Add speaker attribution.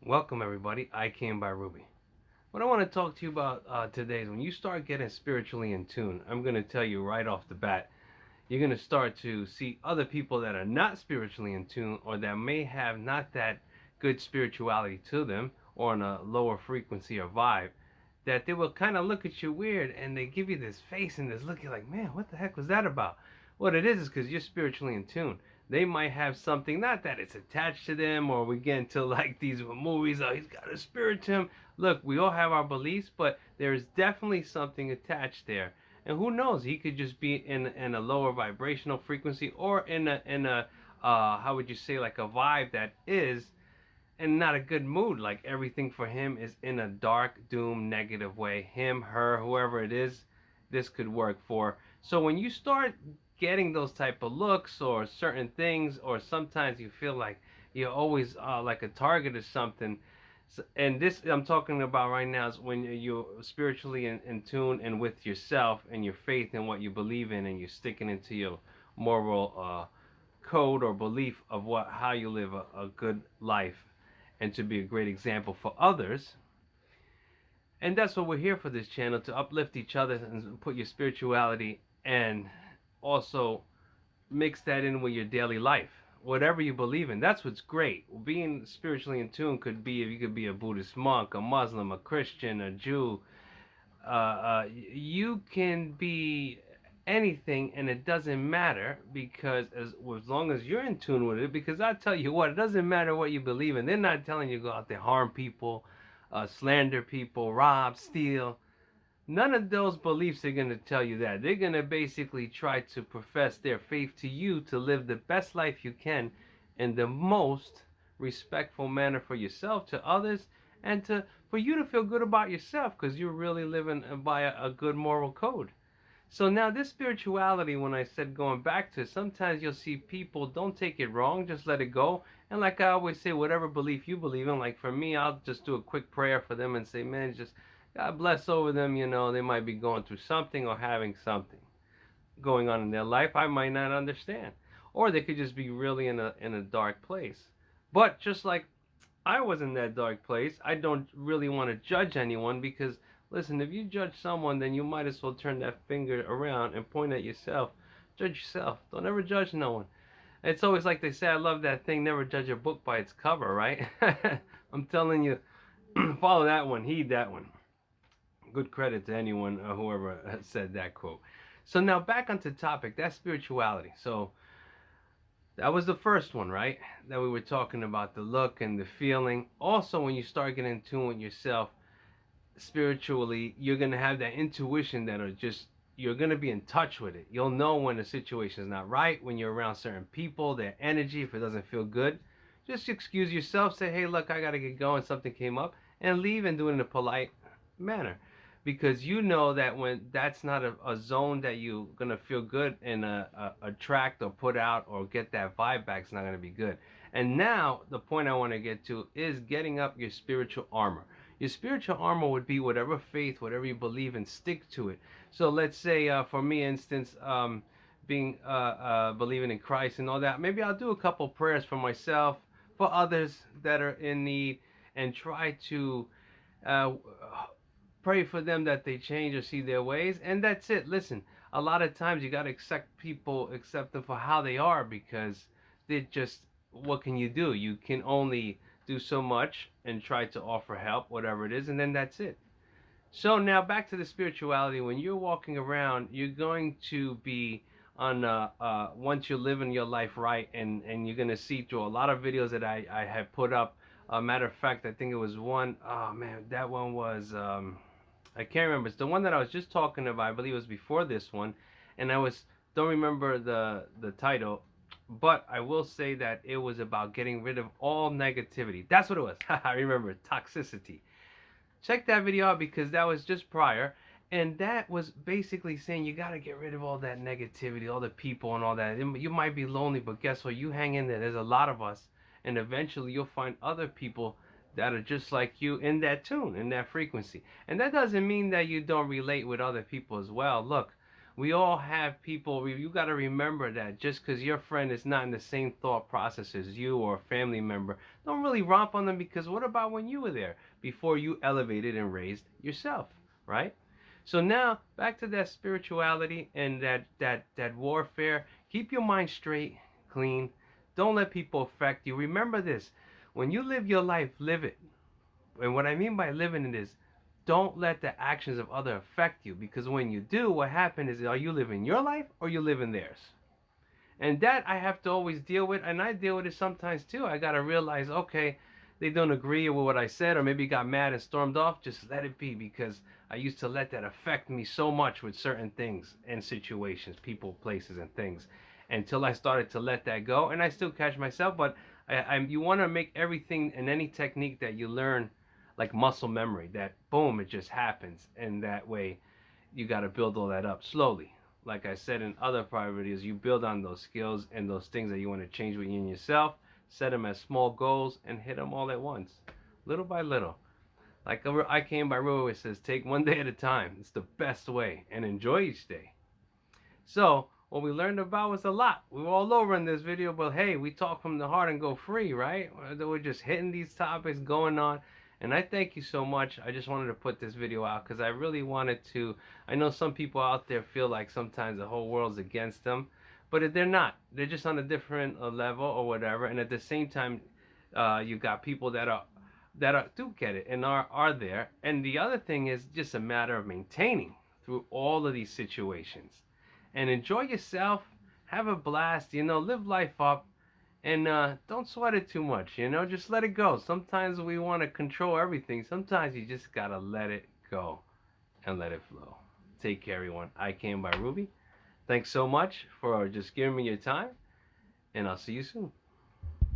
Speaker 1: Welcome everybody. I came by Rubey. What I want to talk to you about today is when you start getting spiritually in tune. I'm going to tell you right off the bat, you're going to start to see other people that are not spiritually in tune or that may have not that good spirituality to them or on a lower frequency or vibe, that they will kind of look at you weird and they give you this face and this look. You're like, man, what the heck was that about? What it is because you're spiritually in tune. They might have something, not that it's attached to them, or we get into like these movies, oh, he's got a spirit to him. Look, we all have our beliefs, but there's definitely something attached there. And who knows? He could just be in a lower vibrational frequency, or in a how would you say, like a vibe that is in not a good mood. Like everything for him is in a dark, doom, negative way. Him, her, whoever it is, this could work for. So when you start getting those type of looks or certain things, or sometimes you feel like you're always like a target or something. So, and this I'm talking about right now is when you're spiritually in tune and with yourself and your faith and what you believe in, and you're sticking into your moral code or belief of what how you live a good life and to be a great example for others. And that's what we're here for, this channel, to uplift each other and put your spirituality and also mix that in with your daily life. Whatever you believe in, that's what's great. Being spiritually in tune could be, you could be a Buddhist monk, a Muslim, a Christian, a Jew. You can be anything, and it doesn't matter, because as long as you're in tune with it. Because I tell you what, it doesn't matter what you believe in. They're not telling you to go out there harm people, slander people, rob, steal. None of those beliefs are going to tell you that. They're going to basically try to profess their faith to you to live the best life you can in the most respectful manner for yourself, to others, and to for you to feel good about yourself, because you're really living by a good moral code. So now this spirituality, when I said going back to, sometimes you'll see people, don't take it wrong, just let it go. And like I always say, whatever belief you believe in, like for me, I'll just do a quick prayer for them and say, man, just God bless over them. They might be going through something or having something going on in their life I might not understand. Or they could just be really in a dark place. But just like I was in that dark place, I don't really want to judge anyone, because listen, if you judge someone, then you might as well turn that finger around and point at yourself. Judge yourself. Don't ever judge no one. It's always like they say, I love that thing, never judge a book by its cover, right? I'm telling you, follow that one, heed that one. Good credit to anyone, whoever said that quote. So now back onto topic, that's spirituality. So that was the first one, right? That we were talking about, the look and the feeling. Also, when you start getting in tune with yourself spiritually, you're going to have that intuition that are just, you're going to be in touch with it. You'll know when the situation is not right, when you're around certain people, their energy, if it doesn't feel good. Just excuse yourself, say, hey, look, I got to get going, something came up, and leave, and do it in a polite manner. Because you know that when that's not a zone that you're going to feel good and attract or put out or get that vibe back, it's not going to be good. And now the point I want to get to is getting up your spiritual armor. Your spiritual armor would be whatever faith, whatever you believe in, stick to it. So let's say, for me, instance, being believing in Christ and all that, maybe I'll do a couple prayers for myself, for others that are in need, and try to uh, pray for them that they change or see their ways, and that's it. Listen, a lot of times you got to accept them for how they are, because they're just, what can you do? You can only do so much and try to offer help, whatever it is, and then that's it. So now back to the spirituality. When you're walking around, you're going to be on once you're living your life right, and you're going to see through a lot of videos that I have put up. Matter of fact, I think it was one, oh man, that one was I can't remember. It's the one that I was just talking about. I believe it was before this one, and I was don't remember the title, but I will say that it was about getting rid of all negativity. That's what it was. I remember, toxicity. Check that video out, because that was just prior, and that was basically saying you got to get rid of all that negativity, all the people and all that. You might be lonely, but guess what? You hang in there. There's a lot of us, and eventually you'll find other people that are just like you, in that tune, in that frequency. And that doesn't mean that you don't relate with other people as well. Look, We all have people. You got to remember that just because your friend is not in the same thought process as you or a family member, don't really romp on them, because what about when you were there before you elevated and raised yourself, right? So now back to that spirituality and that warfare. Keep your mind straight, clean. Don't let people affect you. Remember this: when you live your life, live it. And what I mean by living it is, don't let the actions of others affect you, because when you do, what happens is, are you living your life or you living theirs? And that I have to always deal with, and I deal with it sometimes too. I gotta realize, okay, they don't agree with what I said, or maybe got mad and stormed off. Just let it be, because I used to let that affect me so much with certain things and situations, people, places, and things, until I started to let that go. And I still catch myself, but you want to make everything and any technique that you learn like muscle memory. That boom, it just happens, and that way you got to build all that up slowly. Like I said in other prior videos, you build on those skills and those things that you want to change within yourself. Set them as small goals and hit them all at once, little by little. Like I Came by Rubey says, take one day at a time. It's the best way, and enjoy each day. So what we learned about was a lot. We were all over in this video, but hey, we talk from the heart and go free, right? We're just hitting these topics, going on. And I thank you so much. I just wanted to put this video out because I really wanted to. I know some people out there feel like sometimes the whole world's against them, but they're not. They're just on a different level or whatever. And at the same time, you got people that do get it and are there. And the other thing is just a matter of maintaining through all of these situations, and enjoy yourself. Have a blast. Live life up, and don't sweat it too much. Just let it go. Sometimes we want to control everything. Sometimes you just gotta let it go and let it flow. Take care, everyone. I Came by Rubey. Thanks so much for just giving me your time, and I'll see you soon.